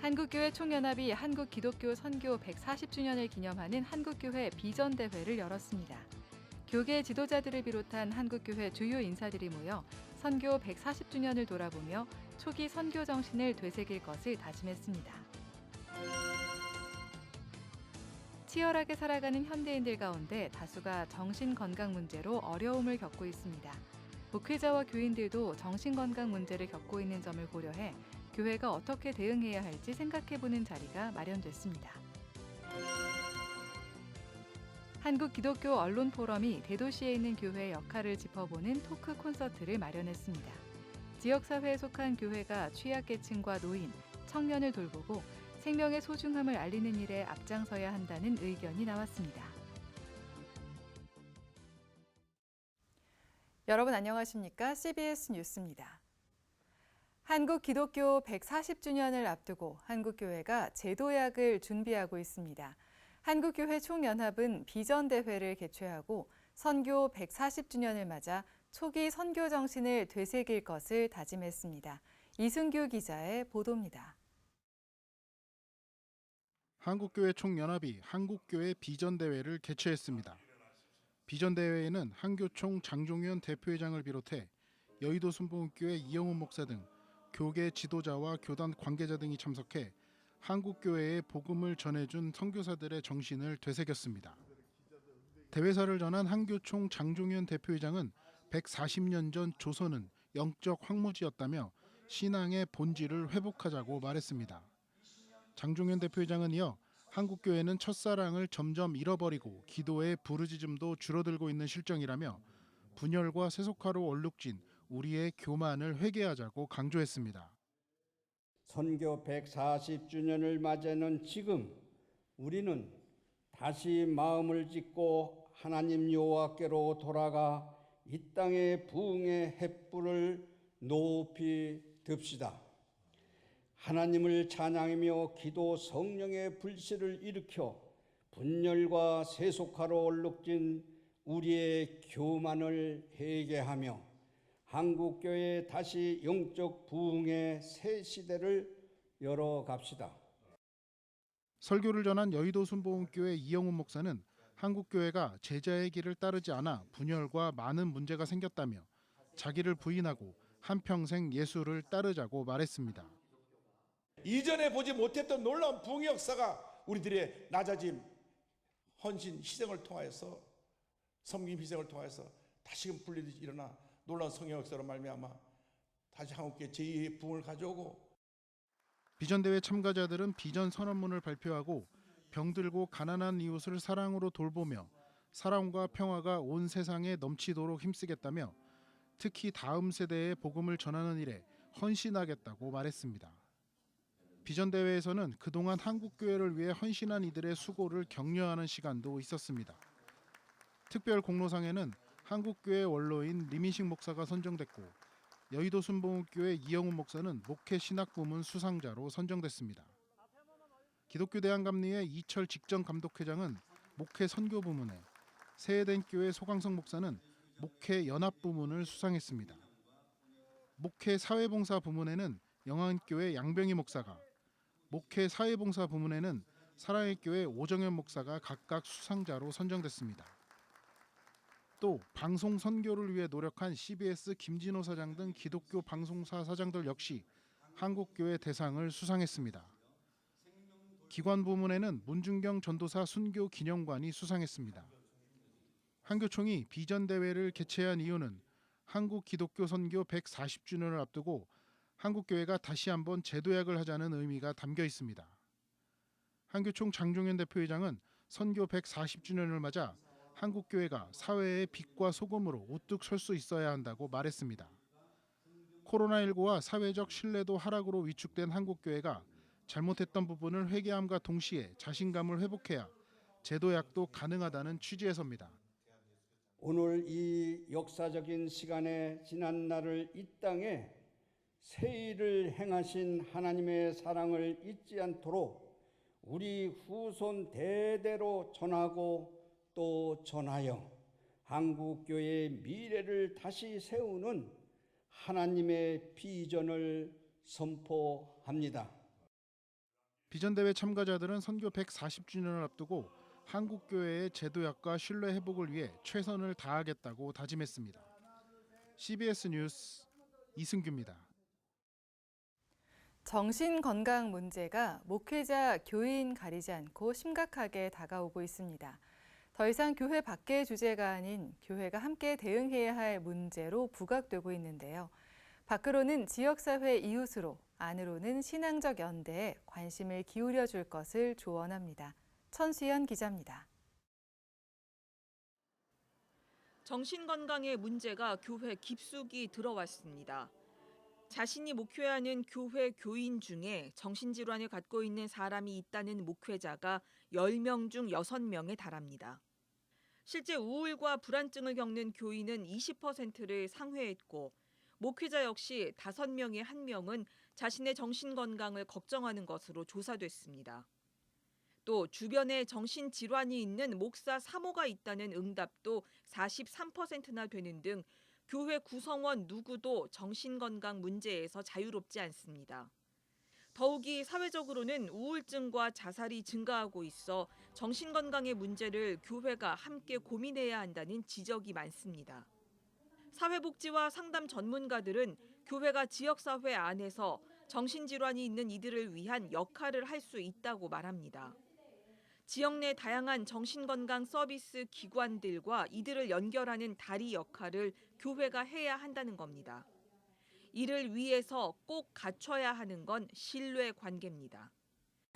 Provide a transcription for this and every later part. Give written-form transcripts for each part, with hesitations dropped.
한국교회 총연합이 한국기독교 선교 140주년을 기념하는 한국교회 비전대회를 열었습니다. 교계 지도자들을 비롯한 한국교회 주요 인사들이 모여 선교 140주년을 돌아보며 초기 선교 정신을 되새길 것을 다짐했습니다. 치열하게 살아가는 현대인들 가운데 다수가 정신건강 문제로 어려움을 겪고 있습니다. 목회자와 교인들도 정신건강 문제를 겪고 있는 점을 고려해 교회가 어떻게 대응해야 할지 생각해보는 자리가 마련됐습니다. 한국기독교 언론포럼이 대도시에 있는 교회의 역할을 짚어보는 토크 콘서트를 마련했습니다. 지역사회에 속한 교회가 취약계층과 노인, 청년을 돌보고 생명의 소중함을 알리는 일에 앞장서야 한다는 의견이 나왔습니다. 여러분 안녕하십니까? CBS 뉴스입니다. 한국 기독교 140주년을 앞두고 한국교회가 제도약을 준비하고 있습니다. 한국교회 총연합은 비전대회를 개최하고 선교 140주년을 맞아 초기 선교 정신을 되새길 것을 다짐했습니다. 이승규 기자의 보도입니다. 한국교회 총연합이 한국교회 비전대회를 개최했습니다. 비전대회에는 한교총 장종현 대표회장을 비롯해 여의도 순복음교회 이영훈 목사 등 교계 지도자와 교단 관계자 등이 참석해 한국교회의 복음을 전해준 선교사들의 정신을 되새겼습니다. 대회사를 전한 한교총 장종현 대표회장은 140년 전 조선은 영적 황무지였다며 신앙의 본질을 회복하자고 말했습니다. 장종현 대표회장은 이어 한국교회는 첫사랑을 점점 잃어버리고 기도의 부르짖음도 줄어들고 있는 실정이라며 분열과 세속화로 얼룩진 우리의 교만을 회개하자고 강조했습니다. 선교 140주년을 맞이하는 지금 우리는 다시 마음을 짓고 하나님 여호와께로 돌아가 이 땅의 부흥의 횃불을 높이 듭시다. 하나님을 찬양하며 기도 성령의 불씨를 일으켜 분열과 세속화로 얼룩진 우리의 교만을 회개하며 한국교회 다시 영적 부흥의 새 시대를 열어갑시다. 설교를 전한 여의도 순복음교회 이영훈 목사는 한국교회가 제자의 길을 따르지 않아 분열과 많은 문제가 생겼다며 자기를 부인하고 한평생 예수를 따르자고 말했습니다. 이전에 보지 못했던 놀라운 부흥의 역사가 우리들의 낮아짐, 헌신, 희생을 통하여서 섬김 희생을 통하여서 다시금 분리듯이 일어나 놀라운 성령 역사로 말미암아 다시 한국교회 제2의 부흥을 가져오고. 비전대회 참가자들은 비전 선언문을 발표하고 병들고 가난한 이웃을 사랑으로 돌보며 사랑과 평화가 온 세상에 넘치도록 힘쓰겠다며 특히 다음 세대에 복음을 전하는 일에 헌신하겠다고 말했습니다. 비전대회에서는 그동안 한국교회를 위해 헌신한 이들의 수고를 격려하는 시간도 있었습니다. 특별 공로상에는 한국교회 원로인 리민식 목사가 선정됐고 여의도 순복음교회 이영훈 목사는 목회 신학 부문 수상자로 선정됐습니다. 기독교 대한감리회 이철 직전 감독회장은 목회 선교 부문에, 새해된 교회 소강성 목사는 목회 연합 부문을 수상했습니다. 목회 사회봉사 부문에는 영안교회 양병희 목사가, 목회 사회봉사 부문에는 사랑의 교회 오정현 목사가 각각 수상자로 선정됐습니다. 또 방송 선교를 위해 노력한 CBS 김진호 사장 등 기독교 방송사 사장들 역시 한국교회 대상을 수상했습니다. 기관 부문에는 문중경 전도사 순교 기념관이 수상했습니다. 한교총이 비전대회를 개최한 이유는 한국 기독교 선교 140주년을 앞두고 한국교회가 다시 한번 제도약을 하자는 의미가 담겨 있습니다. 한교총 장종현 대표회장은 선교 140주년을 맞아 한국교회가 사회의 빛과 소금으로 우뚝 설 수 있어야 한다고 말했습니다. 코로나19와 사회적 신뢰도 하락으로 위축된 한국교회가 잘못했던 부분을 회개함과 동시에 자신감을 회복해야 제도약도 가능하다는 취지에서입니다. 오늘 이 역사적인 시간에 지난 날을 이 땅에 새 일을 행하신 하나님의 사랑을 잊지 않도록 우리 후손 대대로 전하고 또 전하여 한국교회의 미래를 다시 세우는 하나님의 비전을 선포합니다. 비전대회 참가자들은 선교 140주년을 앞두고 한국교회의 제도약과 신뢰 회복을 위해 최선을 다하겠다고 다짐했습니다. CBS 뉴스 이승규입니다. 정신건강 문제가 목회자, 교인 가리지 않고 심각하게 다가오고 있습니다. 더 이상 교회 밖의 주제가 아닌 교회가 함께 대응해야 할 문제로 부각되고 있는데요. 밖으로는 지역사회 이웃으로, 안으로는 신앙적 연대에 관심을 기울여 줄 것을 조언합니다. 천수연 기자입니다. 정신건강의 문제가 교회 깊숙이 들어왔습니다. 자신이 목회하는 교회 교인 중에 정신질환을 갖고 있는 사람이 있다는 목회자가 10명 중 6명에 달합니다. 실제 우울과 불안증을 겪는 교인은 20%를 상회했고 목회자 역시 5명의 1명은 자신의 정신건강을 걱정하는 것으로 조사됐습니다. 또 주변에 정신질환이 있는 목사 사모가 있다는 응답도 43%나 되는 등 교회 구성원 누구도 정신건강 문제에서 자유롭지 않습니다. 더욱이 사회적으로는 우울증과 자살이 증가하고 있어 정신건강의 문제를 교회가 함께 고민해야 한다는 지적이 많습니다. 사회복지와 상담 전문가들은 교회가 지역사회 안에서 정신질환이 있는 이들을 위한 역할을 할 수 있다고 말합니다. 지역 내 다양한 정신건강 서비스 기관들과 이들을 연결하는 다리 역할을 교회가 해야 한다는 겁니다. 이를 위해서 꼭 갖춰야 하는 건 신뢰 관계입니다.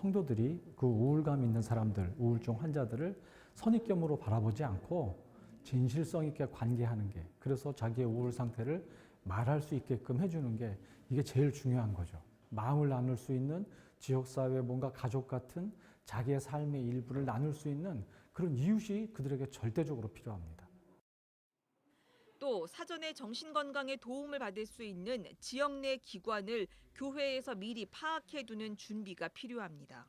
성도들이 그 우울감 있는 사람들, 우울증 환자들을 선입견으로 바라보지 않고 진실성 있게 관계하는 게, 그래서 자기의 우울 상태를 말할 수 있게끔 해주는 게 이게 제일 중요한 거죠. 마음을 나눌 수 있는 지역사회, 뭔가 가족 같은 자기의 삶의 일부를 나눌 수 있는 그런 이웃이 그들에게 절대적으로 필요합니다. 또 사전에 정신건강에 도움을 받을 수 있는 지역 내 기관을 교회에서 미리 파악해두는 준비가 필요합니다.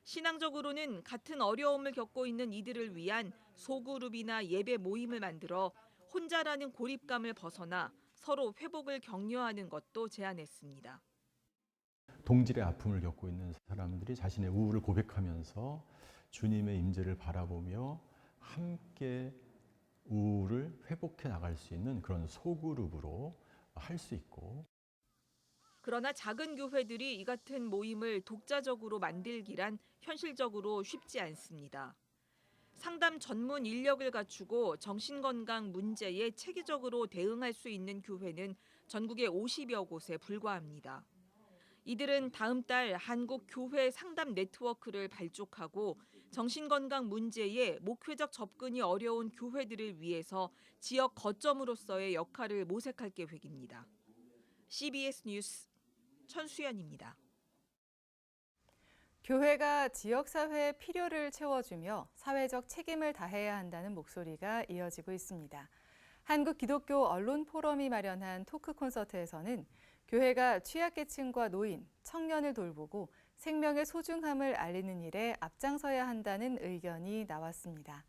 신앙적으로는 같은 어려움을 겪고 있는 이들을 위한 소그룹이나 예배 모임을 만들어 혼자라는 고립감을 벗어나 서로 회복을 격려하는 것도 제안했습니다. 동질의 아픔을 겪고 있는 사람들이 자신의 우울을 고백하면서 주님의 임재를 바라보며 함께 우울을 회복해 나갈 수 있는 그런 소그룹으로 할 수 있고. 그러나 작은 교회들이 이 같은 모임을 독자적으로 만들기란 현실적으로 쉽지 않습니다. 상담 전문 인력을 갖추고 정신건강 문제에 체계적으로 대응할 수 있는 교회는 전국에 50여 곳에 불과합니다. 이들은 다음 달 한국 교회 상담 네트워크를 발족하고 정신건강 문제에 목회적 접근이 어려운 교회들을 위해서 지역 거점으로서의 역할을 모색할 계획입니다. CBS 뉴스 천수연입니다. 교회가 지역사회의 필요를 채워주며 사회적 책임을 다해야 한다는 목소리가 이어지고 있습니다. 한국기독교 언론포럼이 마련한 토크 콘서트에서는 교회가 취약계층과 노인, 청년을 돌보고 생명의 소중함을 알리는 일에 앞장서야 한다는 의견이 나왔습니다.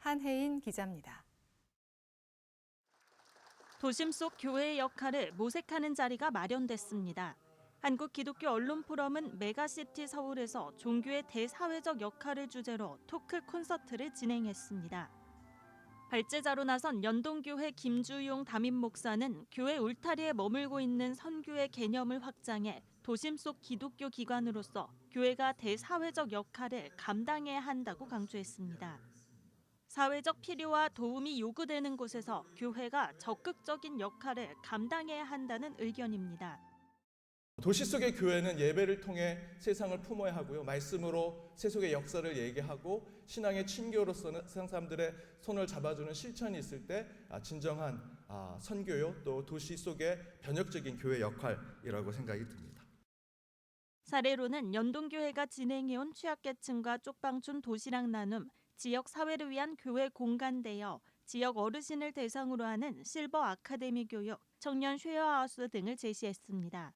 한혜인 기자입니다. 도심 속 교회의 역할을 모색하는 자리가 마련됐습니다. 한국기독교 언론포럼은 메가시티 서울에서 종교의 대사회적 역할을 주제로 토크 콘서트를 진행했습니다. 발제자로 나선 연동교회 김주용 담임 목사는 교회 울타리에 머물고 있는 선교의 개념을 확장해 도심 속 기독교 기관으로서 교회가 대사회적 역할을 감당해야 한다고 강조했습니다. 사회적 필요와 도움이 요구되는 곳에서 교회가 적극적인 역할을 감당해야 한다는 의견입니다. 도시 속의 교회는 예배를 통해 세상을 품어야 하고요. 말씀으로 세속의 역사를 얘기하고 신앙의 친교로서는 세상 사람들의 손을 잡아주는 실천이 있을 때 진정한 선교요, 또 도시 속의 변혁적인 교회 역할이라고 생각이 듭니다. 사례로는 연동교회가 진행해온 취약계층과 쪽방촌 도시락 나눔, 지역 사회를 위한 교회 공간대여, 지역 어르신을 대상으로 하는 실버 아카데미 교육, 청년 쉐어하우스 등을 제시했습니다.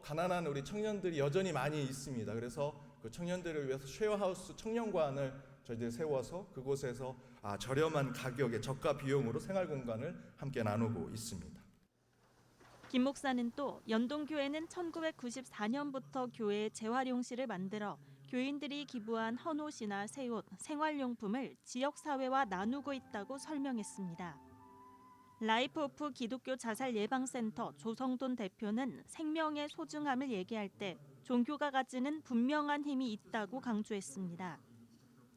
가난한 우리 청년들이 여전히 많이 있습니다. 그래서 그 청년들을 위해서 쉐어하우스 청년관을 저희들이 세워서 그곳에서 저렴한 가격에 저가 비용으로 생활 공간을 함께 나누고 있습니다. 김 목사는 또 연동교회는 1994년부터 교회에 재활용실을 만들어 교인들이 기부한 헌옷이나 새옷, 생활용품을 지역사회와 나누고 있다고 설명했습니다. 라이프 오프 기독교 자살 예방센터 조성돈 대표는 생명의 소중함을 얘기할 때 종교가 가지는 분명한 힘이 있다고 강조했습니다.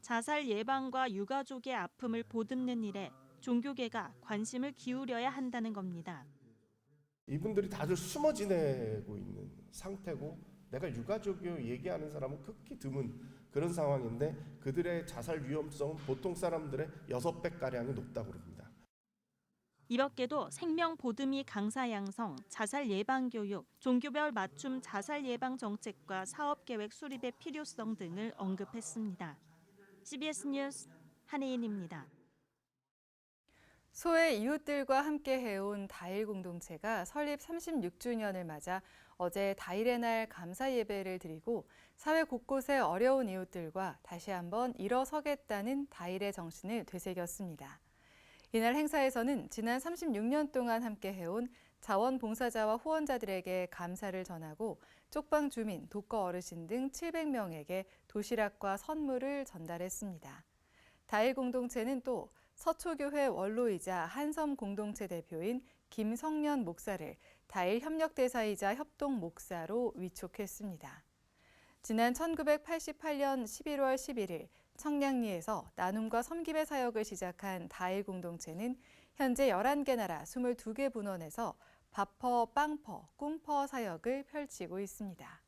자살 예방과 유가족의 아픔을 보듬는 일에 종교계가 관심을 기울여야 한다는 겁니다. 이분들이 다들 숨어 지내고 있는 상태고 내가 유가족이요 얘기하는 사람은 극히 드문 그런 상황인데 그들의 자살 위험성은 보통 사람들의 6배가량이 높다고 합니다. 이 밖에도 생명 보듬이 강사 양성, 자살 예방 교육, 종교별 맞춤 자살 예방 정책과 사업 계획 수립의 필요성 등을 언급했습니다. CBS 뉴스 한혜인입니다. 소외 이웃들과 함께 해온 다일 공동체가 설립 36주년을 맞아 어제 다일의 날 감사 예배를 드리고 사회 곳곳의 어려운 이웃들과 다시 한번 일어서겠다는 다일의 정신을 되새겼습니다. 이날 행사에서는 지난 36년 동안 함께 해온 자원봉사자와 후원자들에게 감사를 전하고 쪽방 주민, 독거 어르신 등 700명에게 도시락과 선물을 전달했습니다. 다일 공동체는 또 서초교회 원로이자 한섬 공동체 대표인 김성년 목사를 다일 협력대사이자 협동목사로 위촉했습니다. 지난 1988년 11월 11일 청량리에서 나눔과 섬김의 사역을 시작한 다일 공동체는 현재 11개 나라 22개 분원에서 밥퍼, 빵퍼, 꿈퍼 사역을 펼치고 있습니다.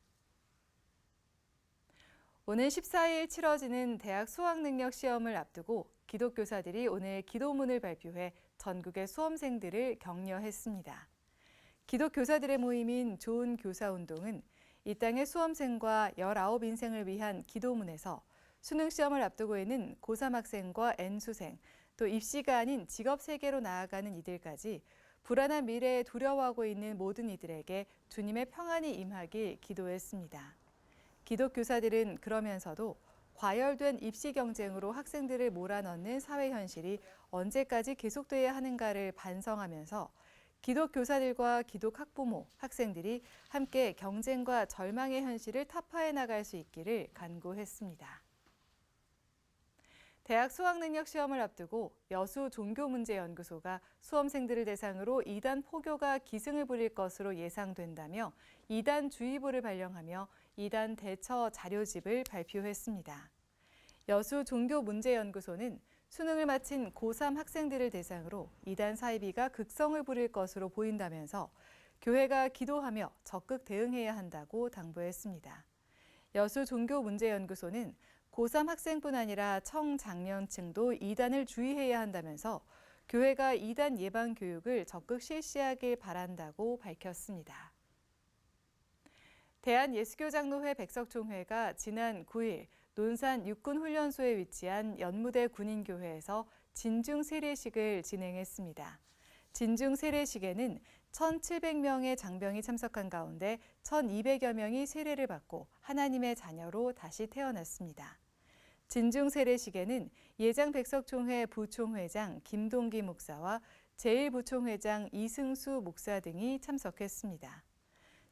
오는 14일 치러지는 대학 수학능력 시험을 앞두고 기독교사들이 오늘 기도문을 발표해 전국의 수험생들을 격려했습니다. 기독교사들의 모임인 좋은 교사 운동은 이 땅의 수험생과 19인생을 위한 기도문에서 수능시험을 앞두고 있는 고3 학생과 N수생, 또 입시가 아닌 직업 세계로 나아가는 이들까지 불안한 미래에 두려워하고 있는 모든 이들에게 주님의 평안이 임하길 기도했습니다. 기독교사들은 그러면서도 과열된 입시 경쟁으로 학생들을 몰아넣는 사회 현실이 언제까지 계속돼야 하는가를 반성하면서 기독교사들과 기독학부모, 학생들이 함께 경쟁과 절망의 현실을 타파해 나갈 수 있기를 간구했습니다. 대학 수학능력 시험을 앞두고 여수종교문제연구소가 수험생들을 대상으로 이단 포교가 기승을 부릴 것으로 예상된다며 이단 주의보를 발령하며 이단 대처 자료집을 발표했습니다. 여수종교문제연구소는 수능을 마친 고3 학생들을 대상으로 이단 사이비가 극성을 부릴 것으로 보인다면서 교회가 기도하며 적극 대응해야 한다고 당부했습니다. 여수종교문제연구소는 고3 학생뿐 아니라 청장년층도 이단을 주의해야 한다면서 교회가 이단 예방 교육을 적극 실시하길 바란다고 밝혔습니다. 대한예수교장로회 백석총회가 지난 9일 논산 육군훈련소에 위치한 연무대 군인교회에서 진중 세례식을 진행했습니다. 진중 세례식에는 1,700명의 장병이 참석한 가운데 1,200여 명이 세례를 받고 하나님의 자녀로 다시 태어났습니다. 진중 세례식에는 예장 백석총회 부총회장 김동기 목사와 제1부총회장 이승수 목사 등이 참석했습니다.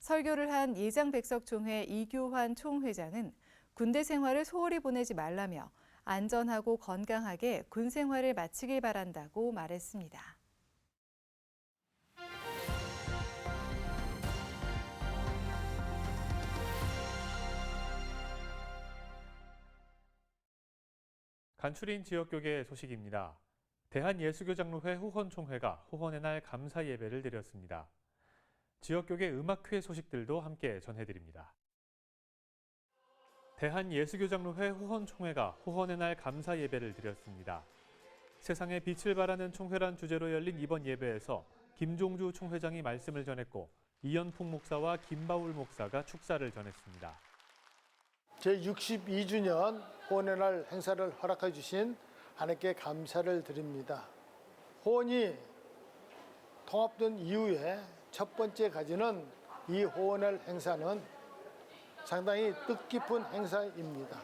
설교를 한 예장 백석총회 이규환 총회장은 군대 생활을 소홀히 보내지 말라며 안전하고 건강하게 군 생활을 마치길 바란다고 말했습니다. 간추린 지역교계 소식입니다. 대한예수교장로회 후원총회가 후원의 날 감사 예배를 드렸습니다. 지역교계 음악회 소식들도 함께 전해드립니다. 대한예수교장로회 후원총회가 후원의 날 감사 예배를 드렸습니다. 세상에 빛을 발하는 총회란 주제로 열린 이번 예배에서 김종주 총회장이 말씀을 전했고 이연풍 목사와 김바울 목사가 축사를 전했습니다. 제62주년 후원의 날 행사를 허락해 주신 하나님께 감사를 드립니다. 후원이 통합된 이후에 첫 번째 가지는 이 후원의 행사는 상당히 뜻깊은 행사입니다.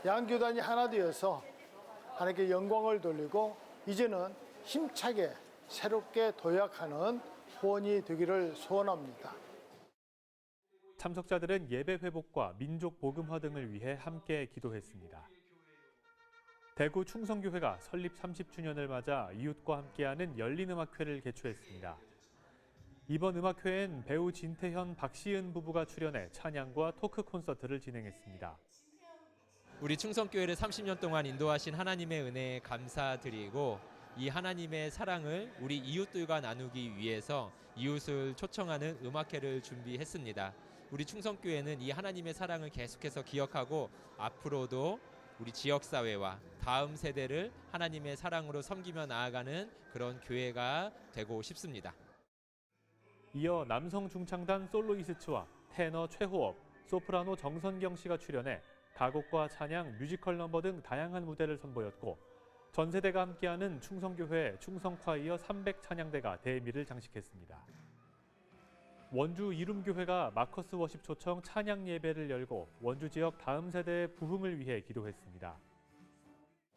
양교단이 하나 되어서 하나님께 영광을 돌리고 이제는 힘차게 새롭게 도약하는 후원이 되기를 소원합니다. 참석자들은 예배 회복과 민족 복음화 등을 위해 함께 기도했습니다. 대구 충성교회가 설립 30주년을 맞아 이웃과 함께하는 열린 음악회를 개최했습니다. 이번 음악회엔 배우 진태현, 박시은 부부가 출연해 찬양과 토크 콘서트를 진행했습니다. 우리 충성교회를 30년 동안 인도하신 하나님의 은혜에 감사드리고 이 하나님의 사랑을 우리 이웃들과 나누기 위해서 이웃을 초청하는 음악회를 준비했습니다. 우리 충성교회는 이 하나님의 사랑을 계속해서 기억하고 앞으로도 우리 지역사회와 다음 세대를 하나님의 사랑으로 섬기며 나아가는 그런 교회가 되고 싶습니다. 이어 남성 중창단 솔로이스트와 테너 최호업, 소프라노 정선경 씨가 출연해 가곡과 찬양, 뮤지컬 넘버 등 다양한 무대를 선보였고 전 세대가 함께하는 충성교회 충성콰이어 300찬양대가 대미를 장식했습니다. 원주 이룸교회가 마커스 워십 초청 찬양 예배를 열고 원주 지역 다음 세대의 부흥을 위해 기도했습니다.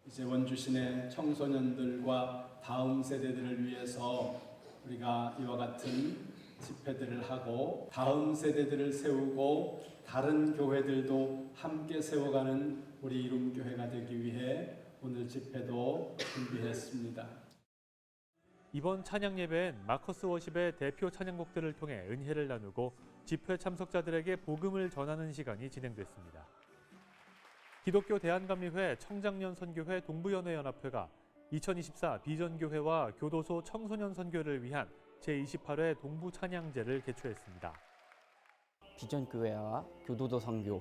이제 원주 시내 청소년들과 다음 세대들을 위해서 우리가 이와 같은 집회들을 하고 다음 세대들을 세우고 다른 교회들도 함께 세워가는 우리 이룸교회가 되기 위해 오늘 집회도 준비했습니다. 이번 찬양 예배엔 마커스 워십의 대표 찬양곡들을 통해 은혜를 나누고 집회 참석자들에게 복음을 전하는 시간이 진행됐습니다. 기독교 대한감리회 청장년 선교회 동부연회연합회가 2024 비전교회와 교도소 청소년 선교를 위한 제28회 동부찬양제를 개최했습니다. 비전교회와 교도소 선교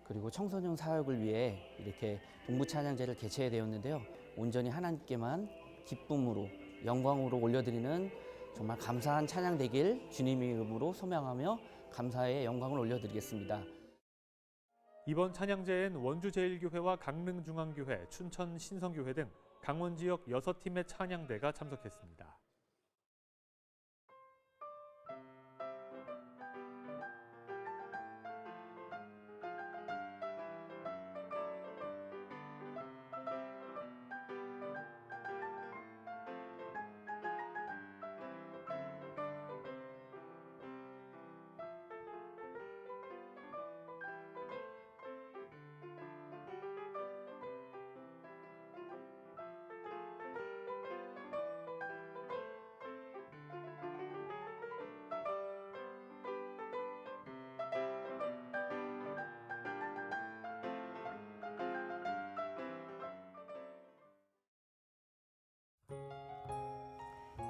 그리고 청소년 사역을 위해 이렇게 동부찬양제를 개최되었는데요. 온전히 하나님께만 기쁨으로 영광으로 올려드리는 정말 감사한 찬양 되길 주님의 이름으로 소명하며 감사의 영광을 올려드리겠습니다. 이번 찬양제엔 원주제일교회와 강릉중앙교회, 춘천신성교회 등 강원 지역 6팀의 찬양대가 참석했습니다.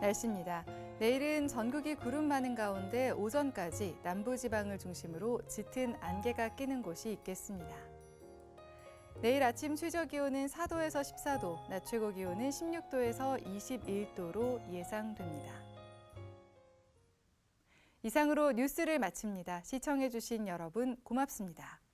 날씨입니다. 내일은 전국이 구름 많은 가운데 오전까지 남부지방을 중심으로 짙은 안개가 끼는 곳이 있겠습니다. 내일 아침 최저기온은 4도에서 14도, 낮 최고기온은 16도에서 21도로 예상됩니다. 이상으로 뉴스를 마칩니다. 시청해주신 여러분 고맙습니다.